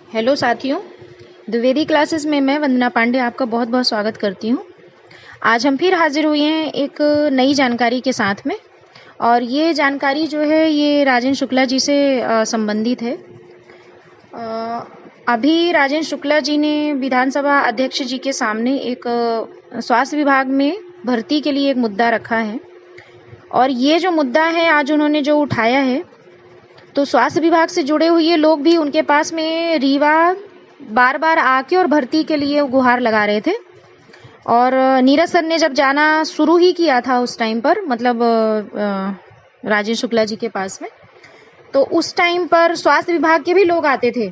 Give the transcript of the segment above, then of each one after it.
Hello साथियों, Dwivedi classes में मैं वंदना पांडे आपका बहुत बहुत स्वागत करती हूँ। आज हम फिर हाजिर हुए हैं एक नई जानकारी के साथ में, और ये जानकारी जो है ये राजेंद्र शुक्ला जी से संबंधित है। अभी राजेंद्र शुक्ला जी ने विधानसभा अध्यक्ष जी के सामने एक स्वास्थ्य विभाग में भर्ती के लिए एक मुद्दा रखा है, और ये जो मुद्दा है आज उन्होंने जो उठाया है, तो स्वास्थ्य विभाग से जुड़े हुए लोग भी उनके पास में रीवा बार बार आके और भर्ती के लिए गुहार लगा रहे थे। और नीरज सर ने जब जाना शुरू ही किया था उस टाइम पर, मतलब राजेंद्र शुक्ला जी के पास में, तो उस टाइम पर स्वास्थ्य विभाग के भी लोग आते थे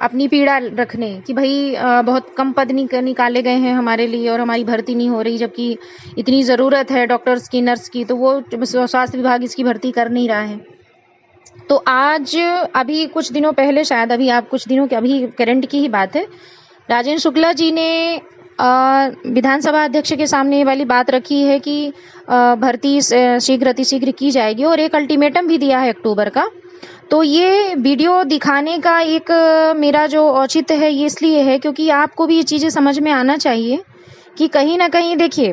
अपनी पीड़ा रखने कि भाई बहुत कम पद निकाले गए हैं हमारे लिए और हमारी भर्ती नहीं हो रही, जबकि इतनी ज़रूरत है डॉक्टर्स की, नर्स की, तो वो स्वास्थ्य विभाग इसकी भर्ती कर नहीं रहा है। तो आज अभी कुछ दिनों पहले, शायद अभी आप कुछ दिनों के अभी करंट की ही बात है, राजेंद्र शुक्ला जी ने विधानसभा अध्यक्ष के सामने ये वाली बात रखी है कि भर्ती शीघ्र अतिशीघ्र की जाएगी, और एक अल्टीमेटम भी दिया है अक्टूबर का। तो ये वीडियो दिखाने का एक मेरा जो औचित्य है ये इसलिए है क्योंकि आपको भी ये चीज़ें समझ में आना चाहिए कि कहीं ना कहीं देखिए,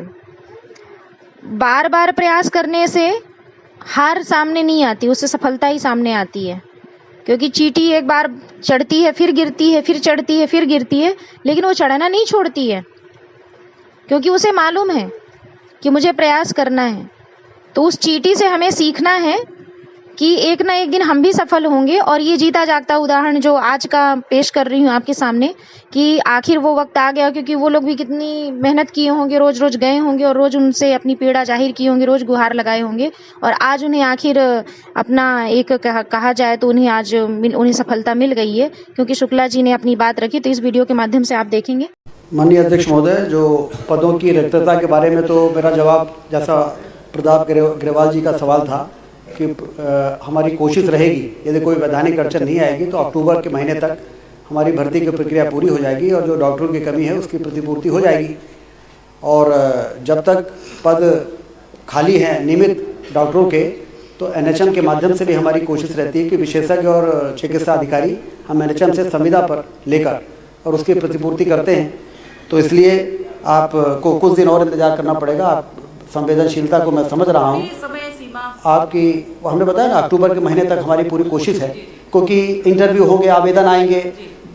बार बार प्रयास करने से हार सामने नहीं आती, उससे सफलता ही सामने आती है। क्योंकि चींटी एक बार चढ़ती है, फिर गिरती है, फिर चढ़ती है, फिर गिरती है, लेकिन वो चढ़ना नहीं छोड़ती है, क्योंकि उसे मालूम है कि मुझे प्रयास करना है। तो उस चींटी से हमें सीखना है कि एक ना एक दिन हम भी सफल होंगे। और ये जीता जागता उदाहरण जो आज का पेश कर रही हूँ आपके सामने, कि आखिर वो वक्त आ गया, क्योंकि वो लोग भी कितनी मेहनत किए होंगे, रोज रोज गए होंगे और रोज उनसे अपनी पीड़ा जाहिर की होंगी, रोज गुहार लगाए होंगे, और आज उन्हें आखिर अपना एक कहा जाए तो उन्हें आज उन्हें सफलता मिल गई है, क्योंकि शुक्ला जी ने अपनी बात रखी। तो इस वीडियो के माध्यम से आप देखेंगे। माननीय अध्यक्ष महोदय, जो पदों की रिक्तता के बारे में तो मेरा जवाब जैसा प्रताप ग्रेवाल जी का सवाल था कि हमारी कोशिश रहेगी, यदि कोई वैधानिक अड़चन नहीं आएगी तो अक्टूबर के महीने तक हमारी भर्ती की प्रक्रिया पूरी हो जाएगी और जो डॉक्टरों की कमी है उसकी प्रतिपूर्ति हो जाएगी। और जब तक पद खाली हैं नियमित डॉक्टरों के, तो एनएचएम के माध्यम से भी हमारी कोशिश रहती है कि विशेषज्ञ और चिकित्सा अधिकारी हम एनएचएम से संविदा पर लेकर और उसकी प्रतिपूर्ति करते हैं। तो इसलिए आपको कुछ दिन और इंतजार करना पड़ेगा। आप संवेदनशीलता को मैं समझ रहा हूँ आपकी। हमने बताया ना, अक्टूबर के महीने तक हमारी पूरी कोशिश है, क्योंकि इंटरव्यू होंगे, आवेदन आएंगे,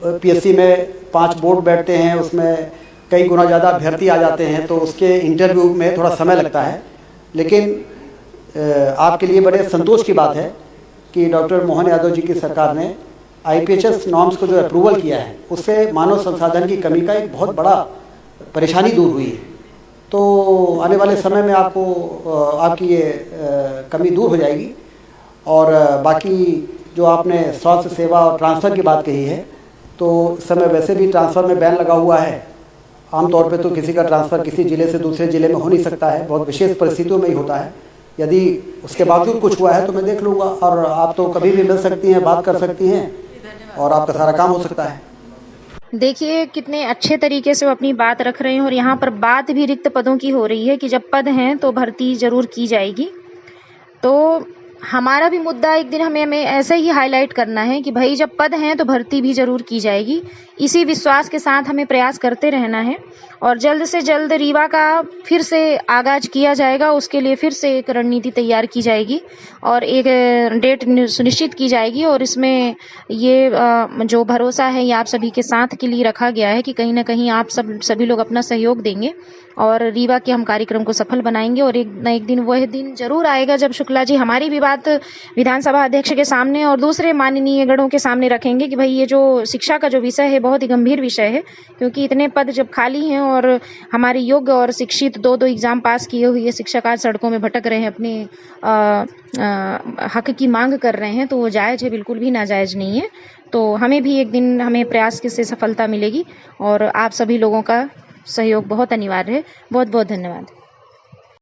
पीएससी में 5 बोर्ड बैठते हैं, उसमें कई गुना ज़्यादा अभ्यर्थी आ जाते हैं, तो उसके इंटरव्यू में थोड़ा समय लगता है। लेकिन आपके लिए बड़े संतोष की बात है कि डॉक्टर मोहन यादव जी की सरकार ने IPHS नॉर्म्स को जो अप्रूवल किया है, उससे मानव संसाधन की कमी का एक बहुत बड़ा परेशानी दूर हुई है। तो आने वाले समय में आपको आपकी ये कमी दूर हो जाएगी। और बाकी जो आपने स्वास्थ्य सेवा और ट्रांसफ़र की बात कही है, तो इस समय वैसे भी ट्रांसफ़र में बैन लगा हुआ है। आमतौर पे तो किसी का ट्रांसफ़र किसी ज़िले से दूसरे ज़िले में हो नहीं सकता है, बहुत विशेष परिस्थितियों में ही होता है। यदि उसके बावजूद कुछ हुआ है तो मैं देख लूँगा, और आप तो कभी भी मिल सकती हैं, बात कर सकती हैं, और आपका सारा काम हो सकता है। देखिए कितने अच्छे तरीके से वो अपनी बात रख रहे हैं, और यहाँ पर बात भी रिक्त पदों की हो रही है कि जब पद हैं तो भर्ती जरूर की जाएगी। तो हमारा भी मुद्दा एक दिन हमें ऐसे ही हाईलाइट करना है कि भाई जब पद हैं तो भर्ती भी जरूर की जाएगी। इसी विश्वास के साथ हमें प्रयास करते रहना है, और जल्द से जल्द रीवा का फिर से आगाज किया जाएगा। उसके लिए फिर से एक रणनीति तैयार की जाएगी और एक डेट सुनिश्चित की जाएगी, और इसमें ये जो भरोसा है ये आप सभी के साथ के लिए रखा गया है कि कहीं ना कहीं आप सभी लोग अपना सहयोग देंगे और रीवा के हम कार्यक्रम को सफल बनाएंगे। और एक न एक दिन वह दिन जरूर आएगा जब शुक्ला जी हमारी भी बात विधानसभा अध्यक्ष के सामने और दूसरे माननीय गणों के सामने रखेंगे कि भाई ये जो शिक्षा का जो विषय है बहुत ही गंभीर विषय है, क्योंकि इतने पद जब खाली हैं और हमारे योग्य और शिक्षित दो एग्जाम पास किए हुए शिक्षक आज सड़कों में भटक रहे हैं, अपने हक की मांग कर रहे हैं, तो वो जायज़ है, बिल्कुल भी नाजायज़ नहीं है। तो हमें भी एक दिन हमें प्रयास से सफलता मिलेगी, और आप सभी लोगों का सहयोग बहुत अनिवार्य है। बहुत बहुत धन्यवाद।